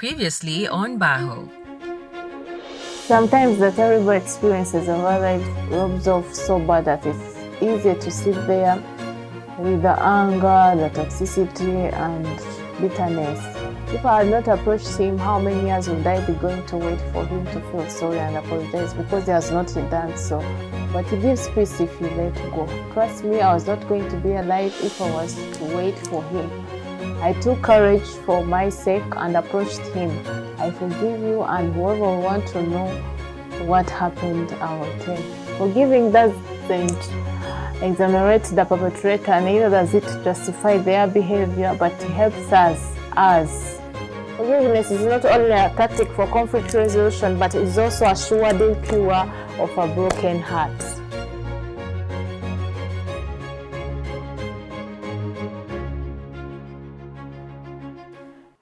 Previously on Baho. Sometimes the terrible experiences of our life rubs off so bad that it's easier to sit there with the anger, the toxicity, and bitterness. If I had not approached him, how many years would I be going to wait for him to feel sorry and apologize because he has not done so? But he gives peace if you let go. Trust me, I was not going to be alive if I was to wait for him. I took courage for my sake and approached him. I forgive you, and whoever want to know what happened, I will tell. Forgiving doesn't exonerate the perpetrator, neither does it justify their behavior, but it helps us. Forgiveness is not only a tactic for conflict resolution, but it is also a sure cure of a broken heart.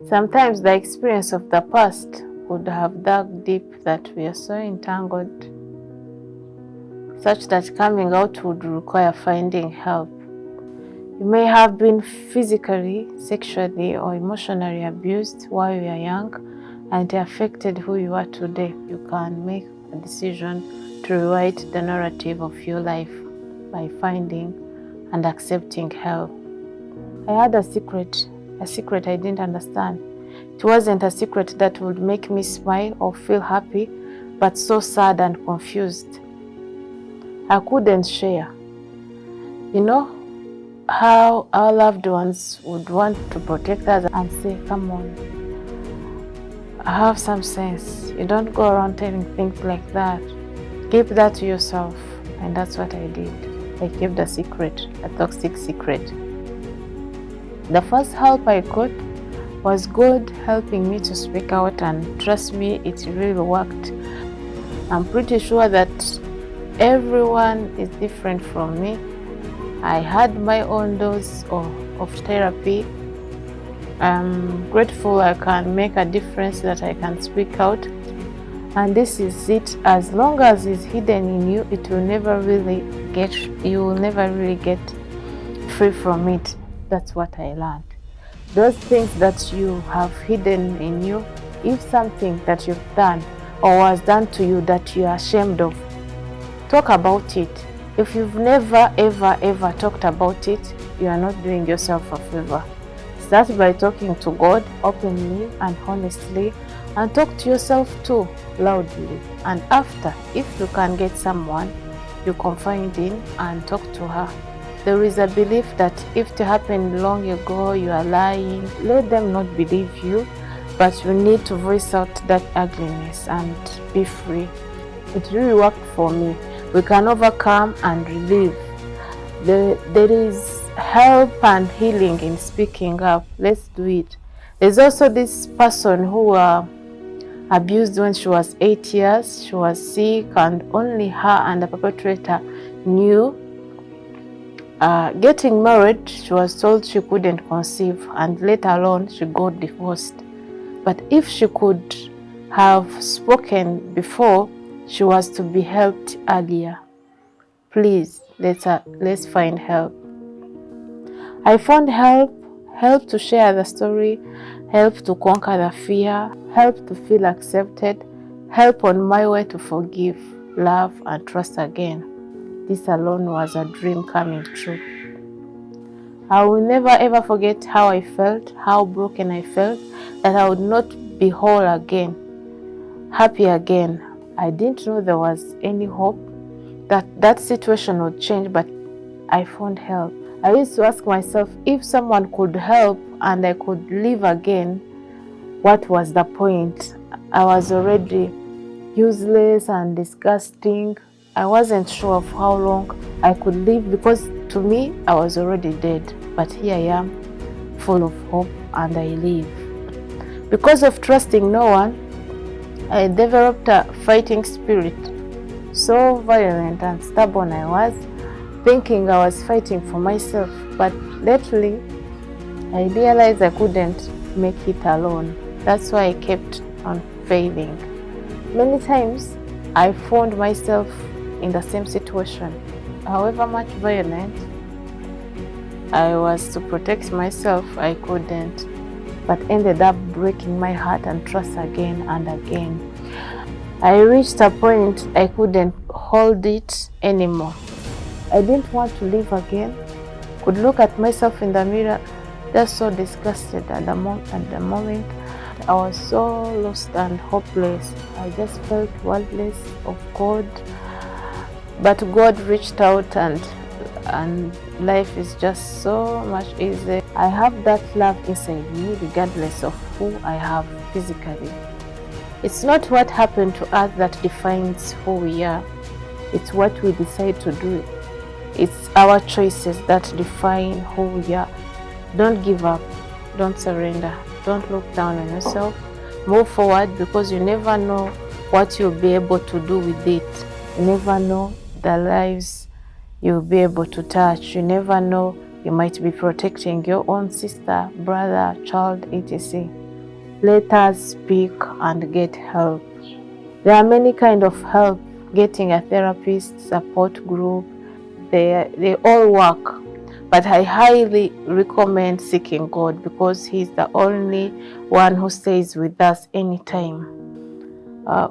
Sometimes the experience of the past would have dug deep that we are so entangled, such that coming out would require finding help. You may have been physically, sexually, or emotionally abused while you are young, and it affected who you are today. You can make a decision to rewrite the narrative of your life by finding and accepting help. I had a secret I didn't understand. It wasn't a secret that would make me smile or feel happy, but so sad and confused. I couldn't share. You know how our loved ones would want to protect us and say, come on, have some sense. You don't go around telling things like that. Keep that to yourself. And that's what I did. I kept a secret, a toxic secret. The first help I got was God helping me to speak out, and trust me, it really worked. I'm pretty sure that everyone is different from me. I had my own dose of therapy. I'm grateful I can make a difference, that I can speak out. And this is it. As long as it's hidden in you, you will never really get free from it. That's what I learned. Those things that you have hidden in you, if something that you've done or was done to you that you are ashamed of, talk about it. If you've never, ever talked about it, you are not doing yourself a favor. Start by talking to God openly and honestly, and talk to yourself too loudly. And after, if you can get someone you confide in and talk to her. There is a belief that if it happened long ago, you are lying. Let them not believe you, but you need to voice out that ugliness and be free. It really worked for me. We can overcome and relieve. There is help and healing in speaking up. Let's do it. There's also this person who was abused when she was 8 years. She was sick, and only her and the perpetrator knew. Getting married, she was told she couldn't conceive, and let alone she got divorced. But if she could have spoken before, she was to be helped earlier. Please, let's find help. I found help to share the story, help to conquer the fear, help to feel accepted, help on my way to forgive, love, and trust again. This alone was a dream coming true. I will never ever forget how I felt, how broken I felt, that I would not be whole again, happy again. I didn't know there was any hope that situation would change, but I found help. I used to ask myself, if someone could help and I could live again, what was the point? I was already useless and disgusting. I wasn't sure of how long I could live, because to me, I was already dead. But here I am, full of hope, and I live. Because of trusting no one, I developed a fighting spirit. So violent and stubborn I was, thinking I was fighting for myself. But lately, I realized I couldn't make it alone. That's why I kept on failing. Many times, I found myself in the same situation. However much violent I was to protect myself, I couldn't. but ended up breaking my heart and trust again and again. I reached a point I couldn't hold it anymore. I didn't want to live again. Could look at myself in the mirror, just so disgusted at the moment. I was so lost and hopeless. I just felt worthless of God. But God reached out and life is just so much easier. I have that love inside me regardless of who I have physically. It's not what happened to us that defines who we are. It's what we decide to do. It's our choices that define who we are. Don't give up. Don't surrender. Don't look down on yourself. Move forward, because you never know what you'll be able to do with it. You never know the lives you'll be able to touch. You never know, you might be protecting your own sister, brother, child, etc. Let us speak and get help. There are many kinds of help. Getting a therapist, support group, they all work. But I highly recommend seeking God, because He's the only one who stays with us anytime.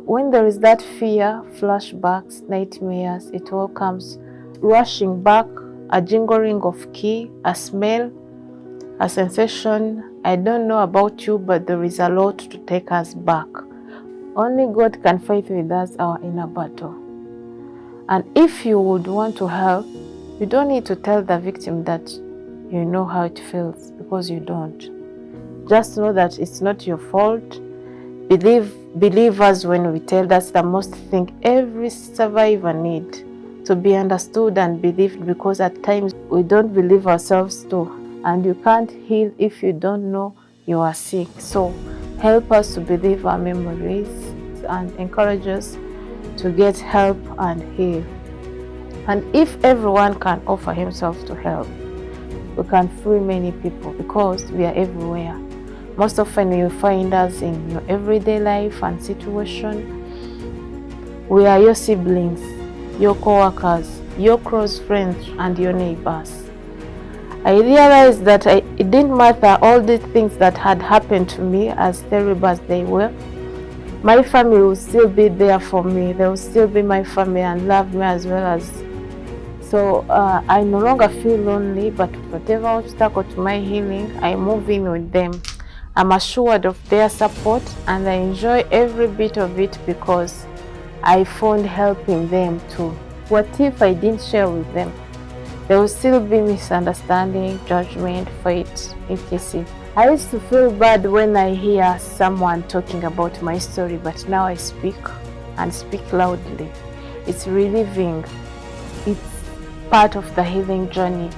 When there is that fear, flashbacks, nightmares, it all comes rushing back, a jingling of key, a smell, a sensation. I don't know about you, but there is a lot to take us back. Only God can fight with us our inner battle. And if you would want to help, you don't need to tell the victim that you know how it feels, because you don't. Just know that it's not your fault. Believe us when we tell. That's the most thing every survivor needs, to be understood and believed, because at times we don't believe ourselves too. And you can't heal if you don't know you are sick. So help us to believe our memories and encourage us to get help and heal. And if everyone can offer himself to help, we can free many people, because we are everywhere. Most often you find us in your everyday life and situation. We are your siblings, your co-workers, your close friends, and your neighbors. I realized that it didn't matter all the things that had happened to me, as terrible as they were. My family will still be there for me. They will still be my family and love me as well as. So I no longer feel lonely, but whatever obstacle to my healing, I move in with them. I'm assured of their support, and I enjoy every bit of it, because I found help in them too. What if I didn't share with them? There will still be misunderstanding, judgment, fight, etc. I used to feel bad when I hear someone talking about my story, but now I speak, and speak loudly. It's relieving. It's part of the healing journey,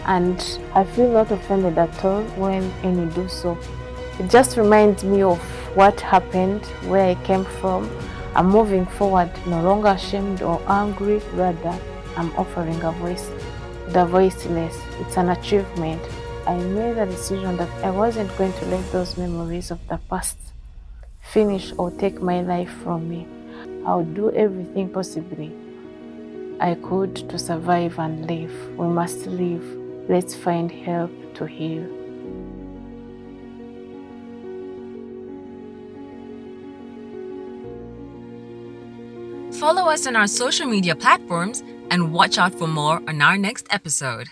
and I feel not offended at all when any do so. It just reminds me of what happened, where I came from. I'm moving forward, no longer ashamed or angry. Rather, I'm offering a voice to the voiceless. It's an achievement. I made a decision that I wasn't going to let those memories of the past finish or take my life from me. I would do everything possibly I could to survive and live. We must live. Let's find help to heal. Follow us on our social media platforms and watch out for more on our next episode.